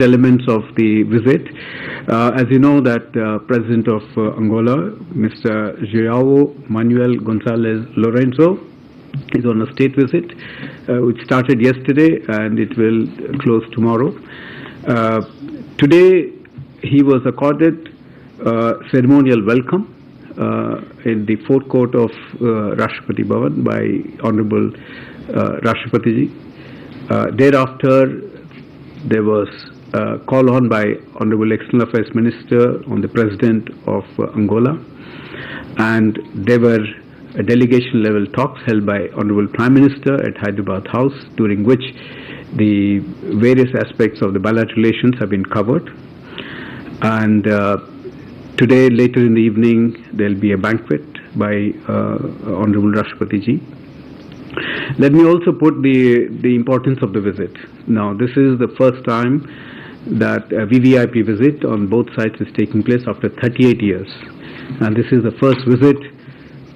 elements of the visit. As you know, that President of Angola, Mr. Joao Manuel Gonçalves Lourenço, is on a state visit, which started yesterday and it will close tomorrow. Today, he was accorded ceremonial welcome in the forecourt of Rashtrapati Bhavan by Honorable Rashtrapati Ji. Thereafter, there was call on by Honorable External Affairs Minister on the President of Angola, and there were delegation level talks held by Honorable Prime Minister at Hyderabad House, during which the various aspects of the bilateral relations have been covered. And today, later in the evening, there will be a banquet by Honorable Rashtrapati Ji. Let me also put the importance of the visit. Now, this is the first time that a VVIP visit on both sides is taking place after 38 years. And this is the first visit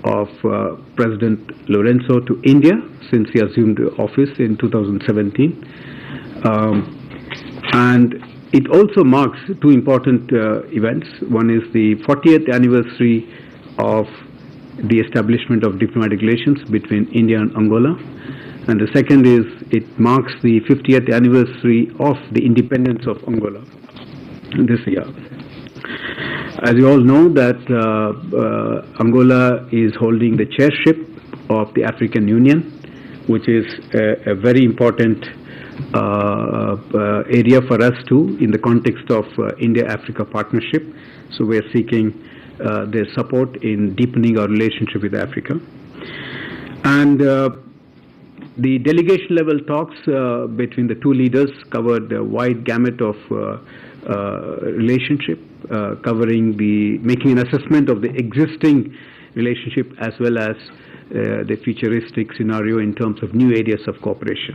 of President Lourenço to India since he assumed office in 2017. And it also marks two important events. One is the 40th anniversary of the establishment of diplomatic relations between India and Angola. And the second is it marks the 50th anniversary of the independence of Angola this year. As you all know, that Angola is holding the chairship of the African Union, which is a very important area for us too in the context of India-Africa partnership. So we are seeking their support in deepening our relationship with Africa. And the delegation level talks between the two leaders covered a wide gamut of relationship, covering making an assessment of the existing relationship as well as the futuristic scenario in terms of new areas of cooperation.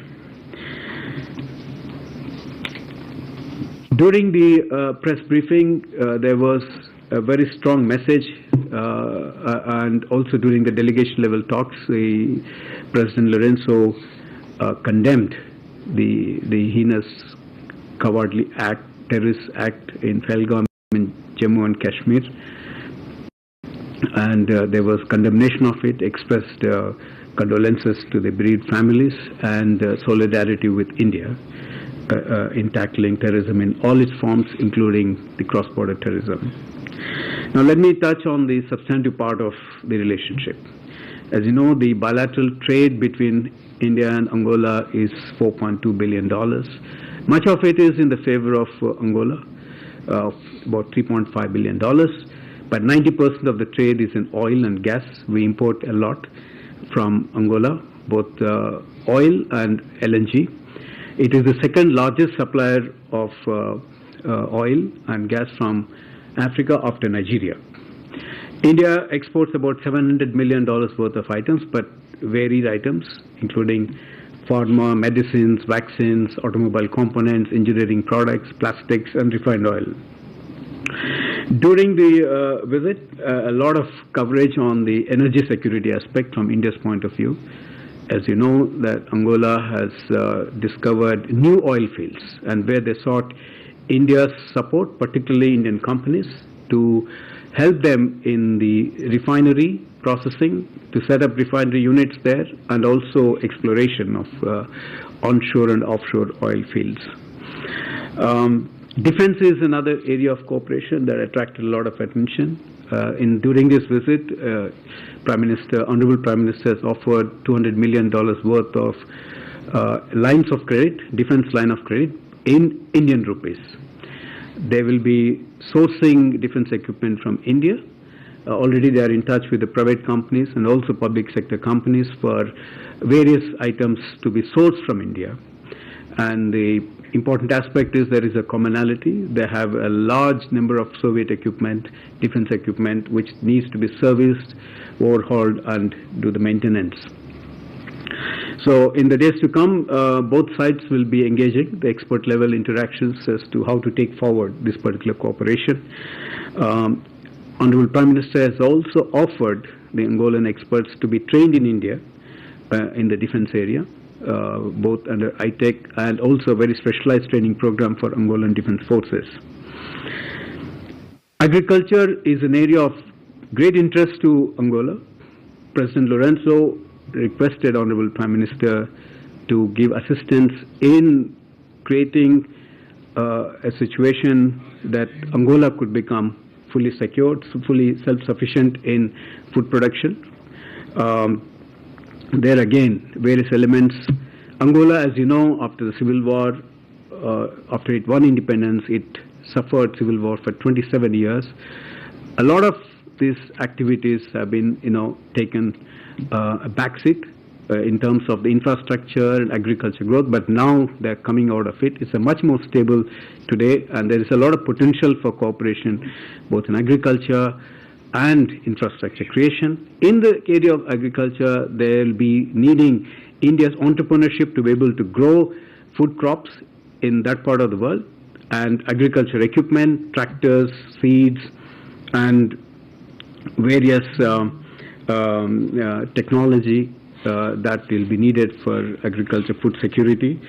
During the press briefing, there was a very strong message, and also during the delegation level talks, President Lourenço condemned the heinous, cowardly act, terrorist act in Pahalgam in Jammu and Kashmir, and there was condemnation of it, expressed condolences to the bereaved families, and solidarity with India in tackling terrorism in all its forms, including the cross-border terrorism. Now let me touch on the substantive part of the relationship. As you know, the bilateral trade between India and Angola is $4.2 billion. Much of it is in the favor of Angola, about $3.5 billion. But 90% of the trade is in oil and gas. We import a lot from Angola, both oil and LNG. It is the second largest supplier of oil and gas from Africa after Nigeria. India exports about $700 million worth of items, but varied items, including pharma, medicines, vaccines, automobile components, engineering products, plastics, and refined oil. During the visit, a lot of coverage on the energy security aspect from India's point of view. As you know, that Angola has discovered new oil fields, and where they sought India's support, particularly Indian companies, to help them in the refinery processing, to set up refinery units there, and also exploration of onshore and offshore oil fields. Defense is another area of cooperation that attracted a lot of attention. During this visit, Honorable Prime Minister has offered $200 million worth of lines of credit, defense line of credit, in Indian rupees. They will be sourcing defense equipment from India. Already they are in touch with the private companies and also public sector companies for various items to be sourced from India. And the important aspect is there is a commonality. They have a large number of Soviet equipment, defense equipment, which needs to be serviced, overhauled, and do the maintenance. So in the days to come, both sides will be engaging the expert level interactions as to how to take forward this particular cooperation. Honorable Prime Minister has also offered the Angolan experts to be trained in India in the defense area, both under ITEC and also a very specialized training program for Angolan Defense Forces. Agriculture is an area of great interest to Angola. President Lourenço requested Honorable Prime Minister to give assistance in creating a situation that Angola could become fully secured, fully self-sufficient in food production. There again, various elements. Angola, as you know, after the civil war, after it won independence, it suffered civil war for 27 years. A lot of these activities have been, taken a backseat in terms of the infrastructure and agriculture growth, but now they're coming out of it. It's a much more stable today, and there is a lot of potential for cooperation, both in agriculture and infrastructure creation. In the area of agriculture, they'll be needing India's entrepreneurship to be able to grow food crops in that part of the world, and agriculture equipment, tractors, seeds, and various technology that will be needed for agriculture food security.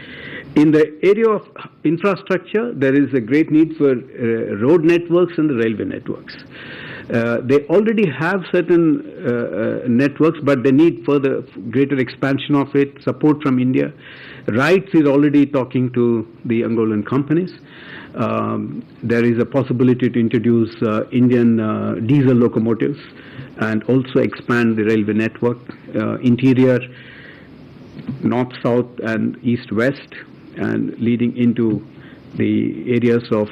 In the area of infrastructure, there is a great need for road networks and the railway networks. They already have certain networks, but they need further greater expansion of it, support from India. RITES is already talking to the Angolan companies. There is a possibility to introduce Indian diesel locomotives and also expand the railway network, interior, north, south, and east, west, and leading into the areas of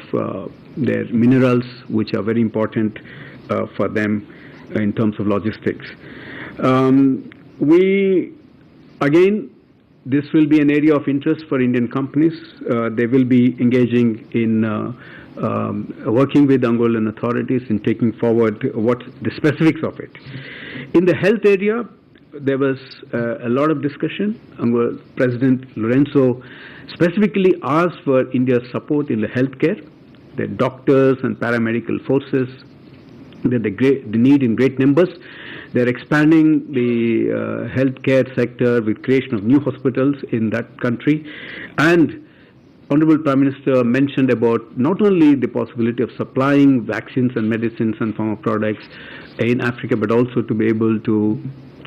their minerals, which are very important for them in terms of logistics. This will be an area of interest for Indian companies. They will be engaging in working with Angolan authorities in taking forward what the specifics of it. In the health area, there was a lot of discussion. President Lourenço specifically asked for India's support in the healthcare, the doctors and paramedical forces that they need in great numbers. They're expanding the healthcare sector with creation of new hospitals in that country. And Honorable Prime Minister mentioned about not only the possibility of supplying vaccines and medicines and pharma products in Africa, but also to be able to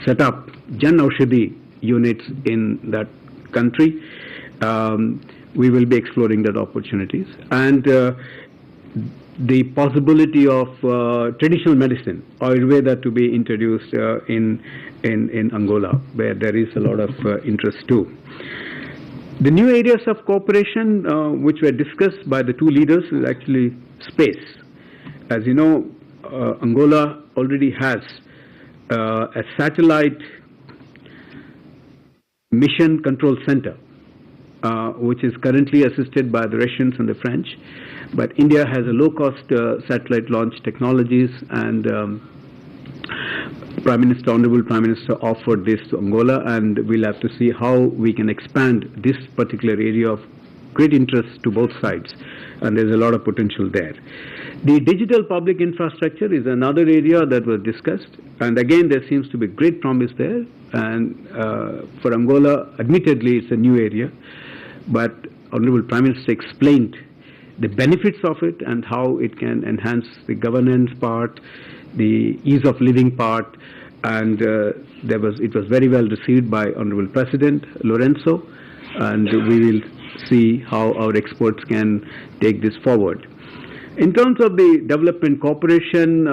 set up Jan Aushadhi units in that country. We will be exploring that opportunities. And the possibility of traditional medicine, Ayurveda, to be introduced in Angola, where there is a lot of interest too. The new areas of cooperation which were discussed by the two leaders is actually space. As you know, Angola already has a satellite mission control center, which is currently assisted by the Russians and the French. But India has a low-cost satellite launch technologies, and Honorable Prime Minister offered this to Angola, and we'll have to see how we can expand this particular area of great interest to both sides, and there's a lot of potential there. The digital public infrastructure is another area that was discussed, and again there seems to be great promise there, and for Angola, admittedly, it's a new area, but Honorable Prime Minister explained the benefits of it and how it can enhance the governance part, the ease of living part, and it was very well received by Honorable President Lourenço, and we will see how our experts can take this forward. In terms of the development cooperation,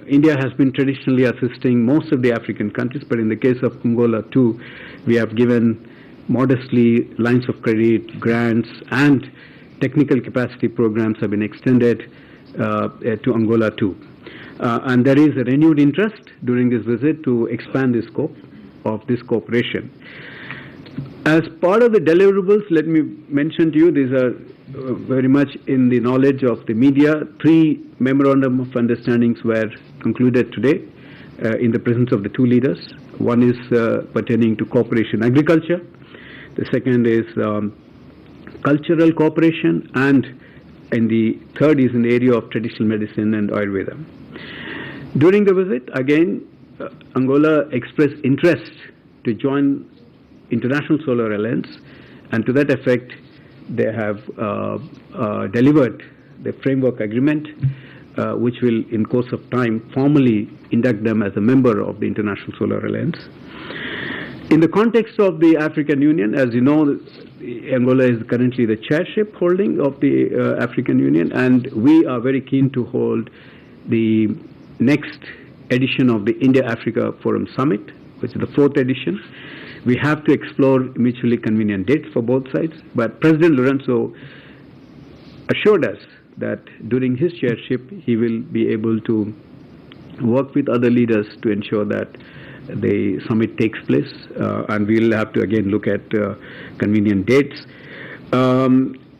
India has been traditionally assisting most of the African countries, but in the case of Angola too, we have given modestly lines of credit, grants, and technical capacity programs have been extended to Angola too. And there is a renewed interest during this visit to expand the scope of this cooperation. As part of the deliverables, let me mention to you, these are very much in the knowledge of the media. 3 memorandum of understandings were concluded today in the presence of the two leaders. One is pertaining to cooperation agriculture. The second is cultural cooperation, and the third is in the area of traditional medicine and Ayurveda. During the visit, again, Angola expressed interest to join International Solar Alliance, and to that effect, they have delivered the framework agreement, which will, in course of time, formally induct them as a member of the International Solar Alliance. In the context of the African Union, as you know, Angola is currently the chairship holding of the African Union, and we are very keen to hold the next edition of the India-Africa Forum Summit, which is the 4th edition. We have to explore mutually convenient dates for both sides, but President Lourenço assured us that during his chairship, he will be able to work with other leaders to ensure that the summit takes place, and we'll have to again look at convenient dates.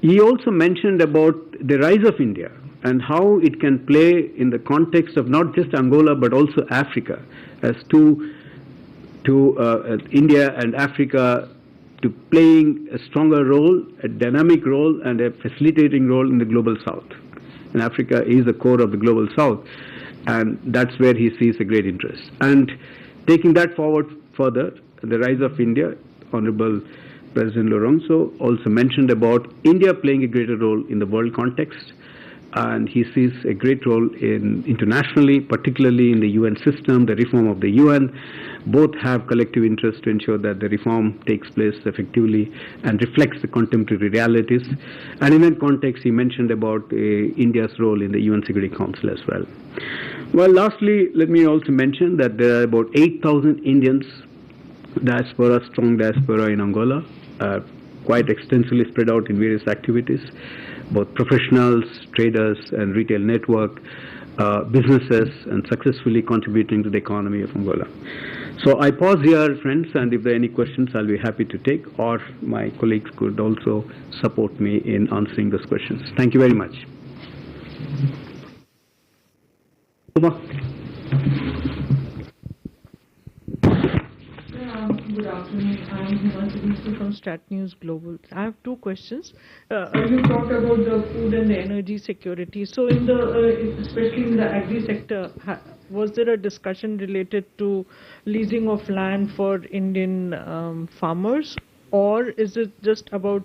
He also mentioned about the rise of India and how it can play in the context of not just Angola but also Africa, as India and Africa to playing a stronger role, a dynamic role, and a facilitating role in the global South. And Africa is the core of the global South, and that's where he sees a great interest. And taking that forward further, the rise of India, Honorable President Lourenço also mentioned about India playing a greater role in the world context, and he sees a great role in internationally, particularly in the UN system, the reform of the UN. Both have collective interest to ensure that the reform takes place effectively and reflects the contemporary realities. And in that context, he mentioned about India's role in the UN Security Council as well. Well, lastly, let me also mention that there are about 8,000 Indians, diaspora, strong diaspora in Angola, quite extensively spread out in various activities, both professionals, traders, and retail network, businesses, and successfully contributing to the economy of Angola. So I pause here, friends, and if there are any questions, I'll be happy to take, or my colleagues could also support me in answering those questions. Thank you very much. Good afternoon. I'm Hima from Stat News Global. I have two questions. You talked about the food and the energy security. So, in the especially in the agri sector, was there a discussion related to leasing of land for Indian farmers, or is it just about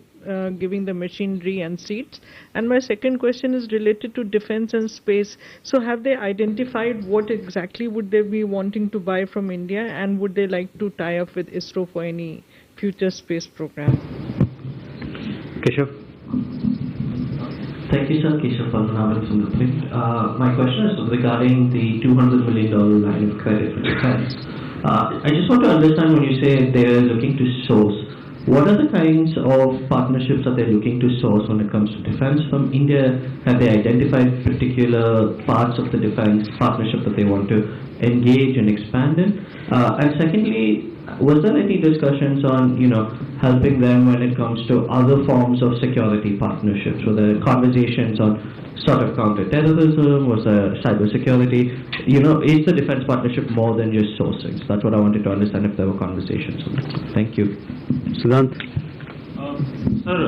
giving the machinery and seeds? And my second question is related to defense and space. So have they identified what exactly would they be wanting to buy from India, and would they like to tie up with ISRO for any future space program? Keshav. Thank you, sir. Keshav from the print. My question is regarding the $200 million line of credit for defense. I just want to understand, when you say they're looking to source, what are the kinds of partnerships that they're looking to source when it comes to defense from India? Have they identified particular parts of the defense partnership that they want to engage and expand in? And secondly, was there any discussions on, helping them when it comes to other forms of security partnerships? Were there conversations on sort of counter-terrorism? Was there cybersecurity? Is the defense partnership more than just sourcing? So that's what I wanted to understand, if there were conversations on that. Thank you. Siddhant. Sir,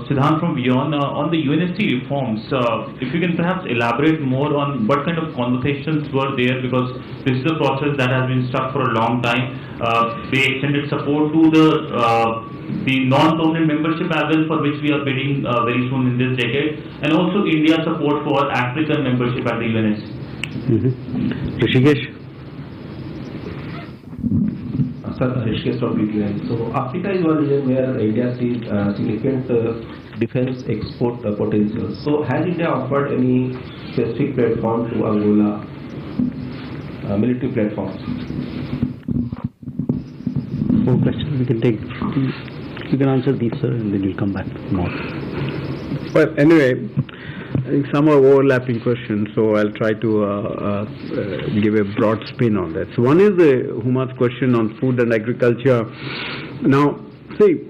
Siddhant from Beyond. On the UNSC reforms, if you can perhaps elaborate more on what kind of conversations were there, because this is a process that has been stuck for a long time. They extended support to the non-permanent membership as well, for which we are bidding very soon in this decade, and also India's support for African membership at the UNSC. Rishikesh. Rishikesh from BTN. So Africa is one region where India sees significant defense export potential. So has India offered any specific platform to Angola, military platforms? More questions we can take. You can answer these, sir, and then we'll come back to more. Well, anyway, I think some are overlapping questions, so I'll try to give a broad spin on that. So one is Huma's question on food and agriculture. Now, see,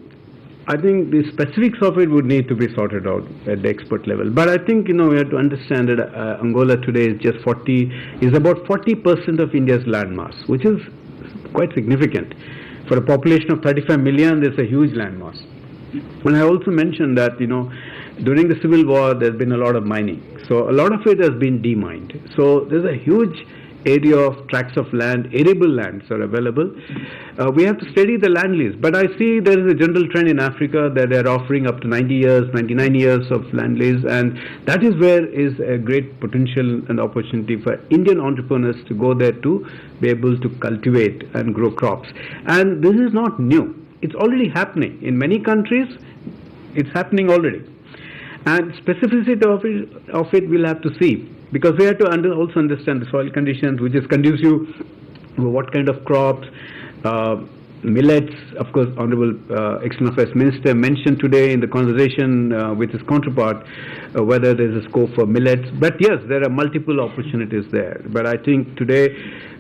I think the specifics of it would need to be sorted out at the expert level. But I think, we have to understand that Angola today is about 40% of India's land mass, which is quite significant. For a population of 35 million, there's a huge land mass. And I also mentioned that, during the Civil War, there's been a lot of mining. So a lot of it has been demined. So there's a huge area of tracts of land, arable lands are available. We have to study the land lease. But I see there is a general trend in Africa that they are offering up to 90 years, 99 years of land lease, and that is where is a great potential and opportunity for Indian entrepreneurs to go there to be able to cultivate and grow crops. And this is not new. It's already happening. In many countries, it's happening already. And specificity of it we'll have to see, because we have to also understand the soil conditions, which is conducive to what kind of crops, millets. Of course, Honorable External Affairs Minister mentioned today in the conversation with his counterpart whether there is a scope for millets. But yes, there are multiple opportunities there. But I think today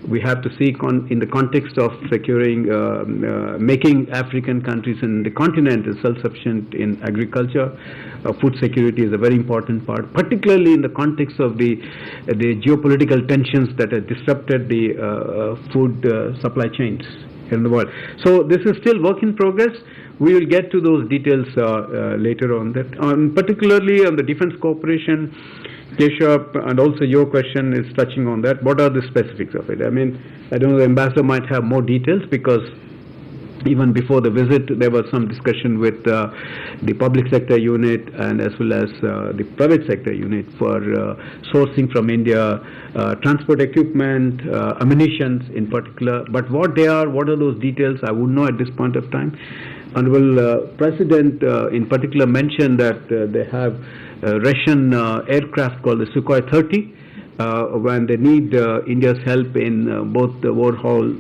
we have to see in the context of securing, making African countries and the continent self-sufficient in agriculture. Food security is a very important part, particularly in the context of the geopolitical tensions that have disrupted the food supply chains in the world. So this is still work in progress. We will get to those details later on. Particularly on the defense cooperation, Keshav, and also your question is touching on that. What are the specifics of it? I mean, I don't know, the ambassador might have more details, because even before the visit there was some discussion with the public sector unit and as well as the private sector unit for sourcing from India, transport equipment, ammunitions in particular. But what are those details, I wouldn't know at this point of time. Honorable President in particular mentioned that they have Russian aircraft called the Sukhoi 30. When they need India's help in both the overhaul,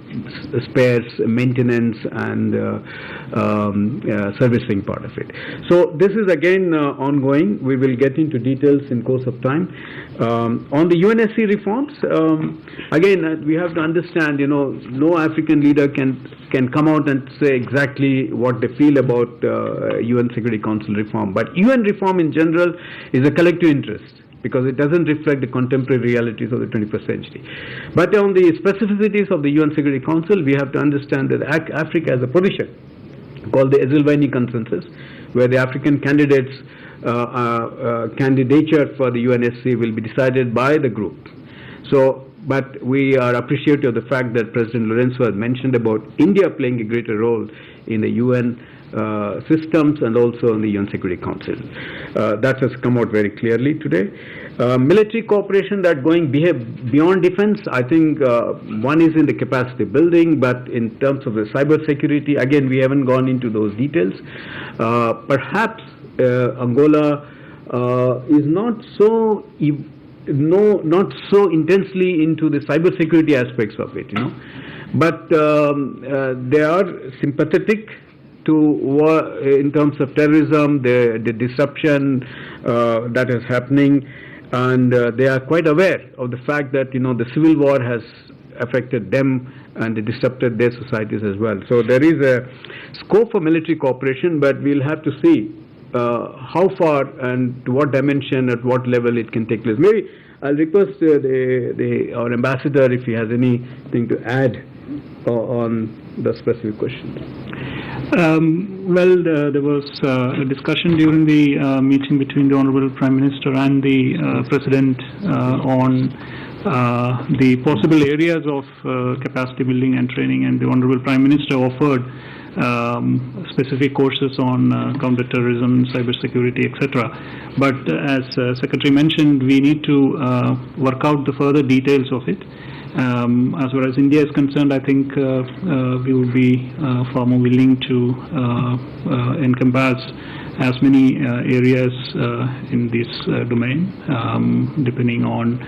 spares, maintenance, and servicing part of it. So this is again ongoing. We will get into details in course of time. On the UNSC reforms, again we have to understand, no African leader can come out and say exactly what they feel about UN Security Council reform. But UN reform in general is a collective interest, because it doesn't reflect the contemporary realities of the 21st century. But on the specificities of the UN Security Council, we have to understand that Africa has a position called the Esselwini Consensus, where the African candidates' candidature for the UNSC will be decided by the group. So, but we are appreciative of the fact that President Lourenço has mentioned about India playing a greater role in the UN systems and also in the UN Security Council. That has come out very clearly today. Military cooperation that going beyond defense, I think one is in the capacity building, but in terms of the cyber security, again we haven't gone into those details. Perhaps Angola is not so intensely into the cyber security aspects of it, but they are sympathetic to war in terms of terrorism, the disruption that is happening, and they are quite aware of the fact that the civil war has affected them and it disrupted their societies as well. So there is a scope for military cooperation, but we'll have to see how far and to what dimension, at what level it can take place. Maybe I'll request our ambassador if he has anything to add on the specific questions. There was a discussion during the meeting between the Honorable Prime Minister and the President on the possible areas of capacity building and training, and the Honorable Prime Minister offered specific courses on counter-terrorism, cybersecurity, etc. But as Secretary mentioned, we need to work out the further details of it. As far as India is concerned, I think we would be far more willing to encompass as many areas in this domain, depending on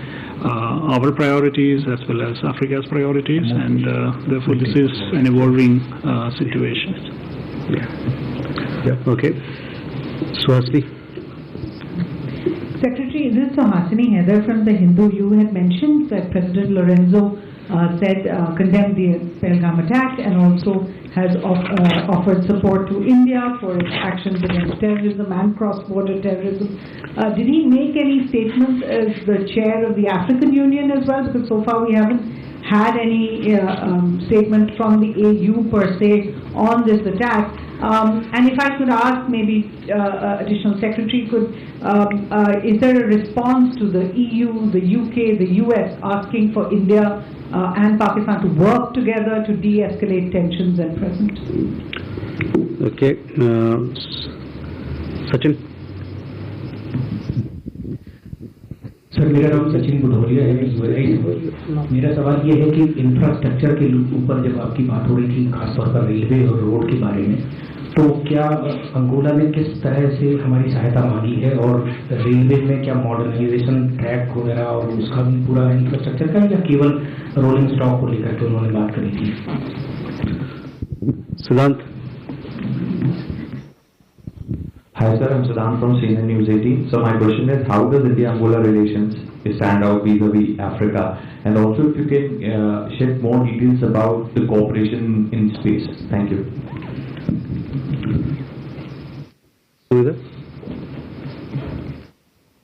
our priorities as well as Africa's priorities, and therefore this is an evolving situation. Okay. Swasti. Secretary, this is Hasini Heather from The Hindu. You had mentioned that President Lourenço condemned the Pahalgam attack and also has offered support to India for its actions against terrorism and cross-border terrorism. Did he make any statements as the chair of the African Union as well? Because so far we haven't had any statement from the AU per se on this attack. And if I could ask, maybe Additional Secretary could, is there a response to the EU, the UK, the US asking for India and Pakistan to work together to de-escalate tensions at present? Okay, Sachin. Sir मेरा नाम सचिन बुढ़ोलिया है, मेरा सवाल ये है कि infrastructure के ऊपर जब आपकी बात हो रही थी, खासतौर पर रेलवे और रोड के बारे में, तो क्या अंगोला ने किस तरह से हमारी सहायता मांगी है, और रेलवे में क्या मॉडर्नाइजेशन ट्रैक वगैरह और उसका भी पूरा इंफ्रास्ट्रक्चर का, या केवल रोलिंग स्टॉक को लेकर के उन्होंने बात करी थी? सिद्धांत. Hi sir, I'm Siddhant from CNN News 18. So my question is, how does India-Angola relations stand out vis-a-vis Africa? And also if you can shed more details about the cooperation in space. Thank you.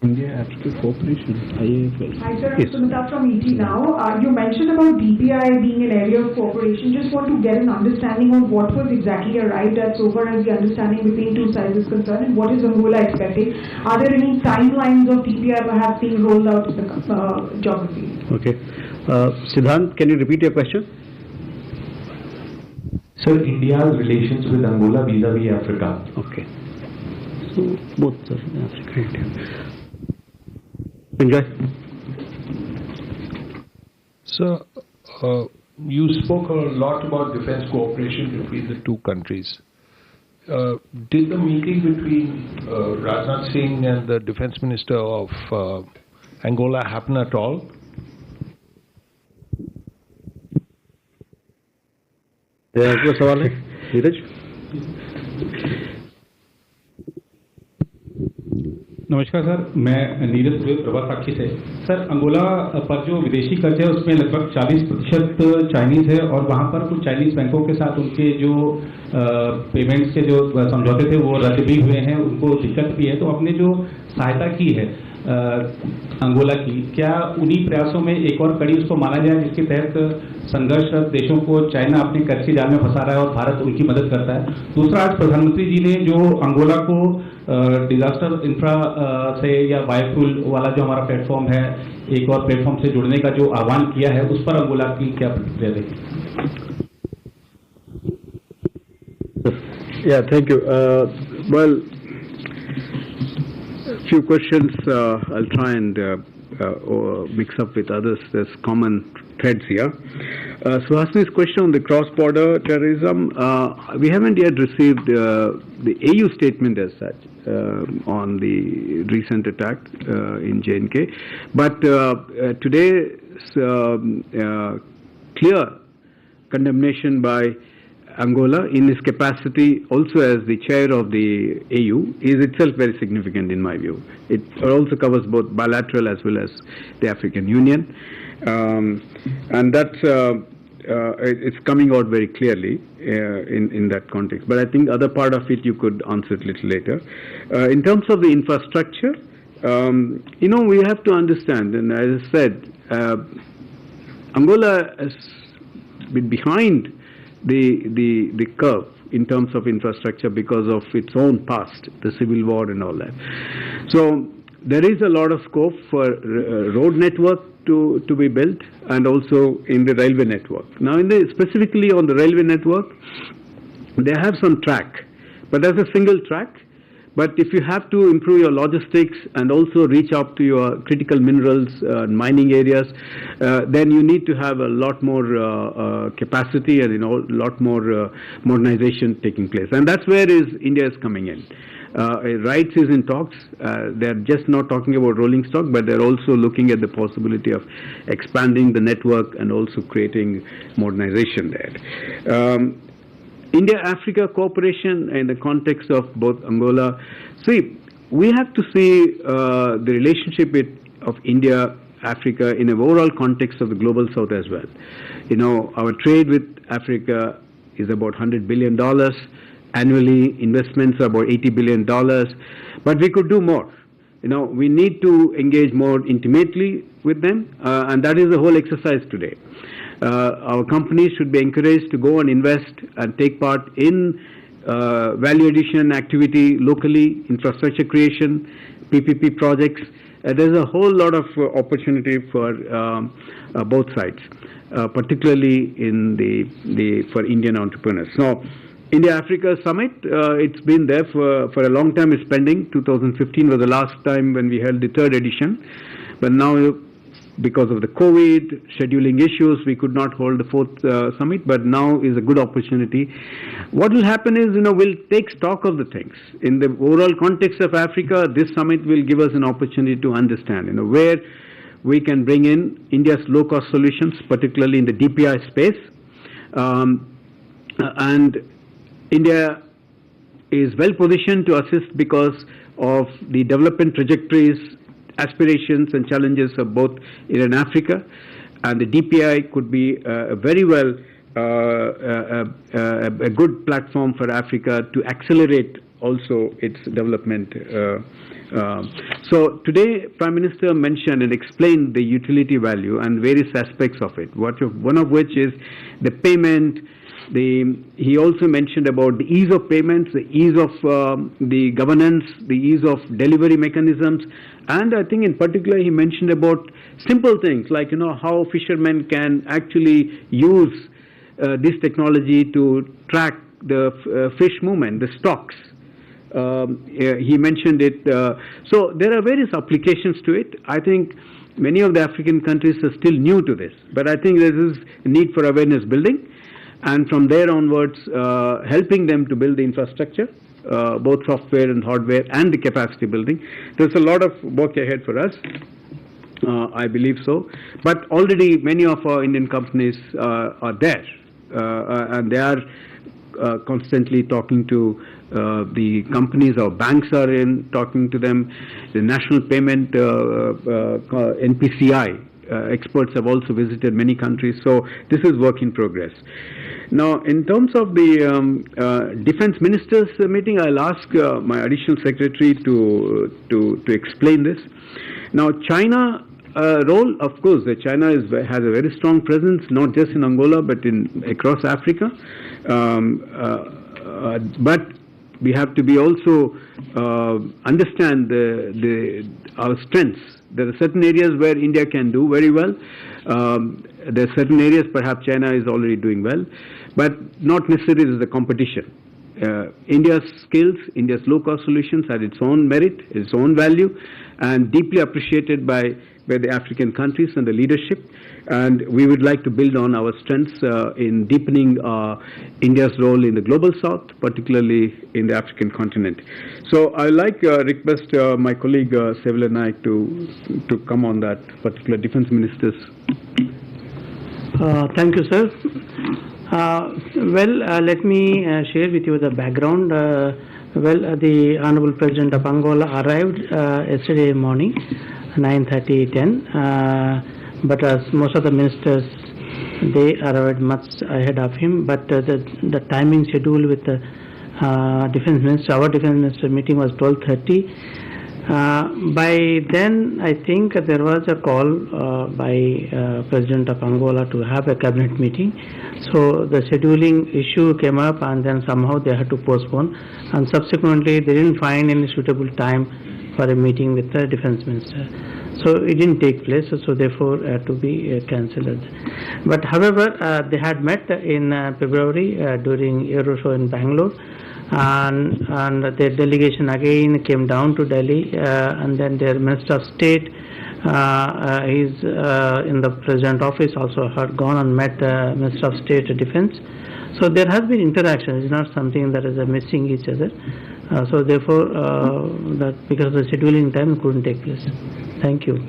India-Africa cooperation, IAFL. Hi sir, I'm Sumita from ET now. You mentioned about DPI being an area of cooperation. Just want to get an understanding of what was exactly arrived at so far as the understanding between two sides is concerned, and what is Angola expecting? Are there any timelines of DPI perhaps being rolled out in the geography? Okay. Siddhant, can you repeat your question? Sir, India's relations with Angola vis-a-vis Africa. Okay. So both are Africa and India. Enjoy. Sir, you spoke a lot about defense cooperation between the two countries. Did the meeting between Rajnath Singh and the Defense Minister of Angola happen at all? कोई सवाल है नीरज? नमस्कार sir, मैं नीरज प्रभा साक्षी से। Sir, Angola पर जो विदेशी कर्ज है उसमें लगभग 40% चाइनीज है, और वहाँ पर कुछ चाइनीज बैंकों के साथ उनके जो पेमेंट्स के जो समझौते थे वो रद्द भी हुए हैं, उनको दिक्कत भी है। तो आपने जो सहायता की है अंगोला की, क्या उन्हीं प्रयासों में एक और कड़ी उसको माना जाए जिसके तहत संघर्षरत देशों को चाइना अपने कर्ज के जाल में फंसा रहा है और भारत उनकी मदद करता है? दूसरा, आज प्रधानमंत्री जी ने जो अंगोला को डिजास्टर इंफ्रा से या बायोफ्यूल वाला जो हमारा प्लेटफॉर्म है, एक और प्लेटफॉर्म से जुड़ने का जो आह्वान किया है, उस पर अंगोला की क्या प्रतिक्रिया देगी? Yeah, thank you. Well, few questions I'll try and mix up with others. There's common threads here. Suhasini's question on the cross-border terrorism, we haven't yet received the AU statement as such on the recent attack in J&K. But today's clear condemnation by Angola in his capacity also as the chair of the AU is itself very significant in my view. It also covers both bilateral as well as the African Union, and that's it's coming out very clearly in that context. But I think other part of it you could answer it a little later. In terms of the infrastructure, we have to understand, and as I said, Angola has been behind the curve in terms of infrastructure because of its own past, the civil war and all that. So there is a lot of scope for road network to be built, and also in the railway network. Now, specifically on the railway network, they have some track, but there's a single track. But if you have to improve your logistics and also reach up to your critical minerals mining areas, then you need to have a lot more capacity and a lot more modernization taking place. And that's where India is coming in. RITES is in talks. They're just not talking about rolling stock, but they're also looking at the possibility of expanding the network and also creating modernization there. India-Africa cooperation in the context of both Angola. See, we have to see the relationship of India-Africa in an overall context of the global south as well. Our trade with Africa is about $100 billion. Annually, investments are about $80 billion. But we could do more. We need to engage more intimately with them, and that is the whole exercise today. Our companies should be encouraged to go and invest and take part in value addition activity locally, infrastructure creation, PPP projects. There's a whole lot of opportunity for both sides, particularly in for Indian entrepreneurs. So, India-Africa Summit, it's been there for a long time. It's pending. 2015 was the last time when we held the 3rd edition, but now, because of the COVID scheduling issues, we could not hold the 4th summit, but now is a good opportunity. What will happen is, we'll take stock of the things. In the overall context of Africa, this summit will give us an opportunity to understand, where we can bring in India's low-cost solutions, particularly in the DPI space. And India is well positioned to assist because of the development trajectories, aspirations and challenges of both India and Africa, and the DPI could be very well a good platform for Africa to accelerate also its development. So today, Prime Minister mentioned and explained the utility value and various aspects of it. One of which is the payment. He also mentioned about the ease of payments, the ease of the governance, the ease of delivery mechanisms, and I think in particular he mentioned about simple things like how fishermen can actually use this technology to track the fish movement, the stocks. He mentioned it. So there are various applications to it. I think many of the African countries are still new to this, but I think there is a need for awareness building. And from there onwards, helping them to build the infrastructure, both software and hardware, and the capacity building. There's a lot of work ahead for us, I believe so. But already many of our Indian companies are there, and they are constantly talking to the companies. Our banks are talking to them. The National Payment NPCI experts have also visited many countries. So this is work in progress. Now, in terms of the defense ministers meeting, I'll ask my additional secretary to explain this. Now, China role, of course, China has a very strong presence, not just in Angola but across Africa. But we have to be also understand our strengths. There are certain areas where India can do very well. There are certain areas perhaps China is already doing well, but not necessarily as a competition. India's skills, India's low-cost solutions had its own merit, its own value, and deeply appreciated by the African countries and the leadership. And we would like to build on our strengths in deepening India's role in the global south, particularly in the African continent. So I like request my colleague Sevilla Naik to come on that particular defense ministers. Thank you, sir. Let me share with you the background. The Honorable President of Angola arrived yesterday morning, 9:30, but as most of the ministers, they arrived much ahead of him. But the timing schedule with the defense minister, our defense minister meeting was 12:30. By then, I think there was a call by President of Angola to have a cabinet meeting. So the scheduling issue came up, and then somehow they had to postpone. And subsequently, they didn't find any suitable time for a meeting with the defense minister. So it didn't take place. So therefore, had to be cancelled. But however, they had met in February during Euro Show in Bangalore. And their delegation again came down to Delhi, and then their Minister of State is in the President office, also had gone and met the Minister of State Defense. So there has been interaction. It's not something that is missing each other. So therefore, that because of the scheduling time couldn't take place. Thank you.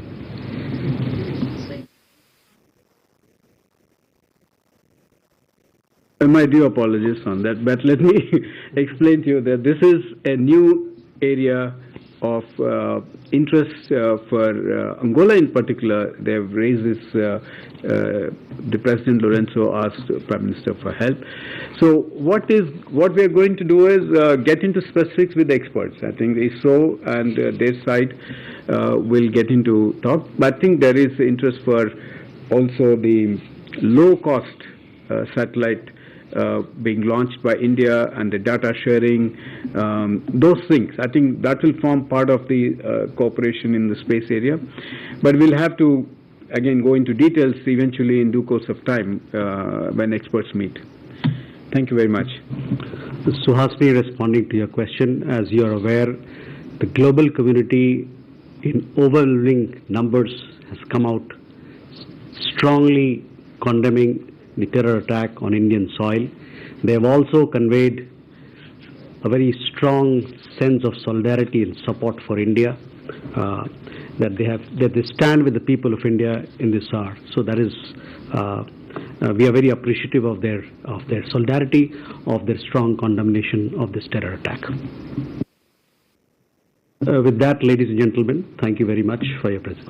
My due apologies on that, but let me explain to you that this is a new area of interest for Angola in particular. They have raised this, the President Lourenço asked Prime Minister for help. So what we are going to do is get into specifics with the experts. I think ISRO and their side will get into talk, but I think there is interest for also the low-cost satellite being launched by India and the data sharing, those things. I think that will form part of the cooperation in the space area. But we'll have to, again, go into details eventually in due course of time when experts meet. Thank you very much. Suhasini, responding to your question, as you are aware, the global community in overwhelming numbers has come out strongly condemning the terror attack on Indian soil. They have also conveyed a very strong sense of solidarity and support for India, that they stand with the people of India in this hour. So that is, we are very appreciative of their solidarity, of their strong condemnation of this terror attack. With that, ladies and gentlemen, thank you very much for your presence.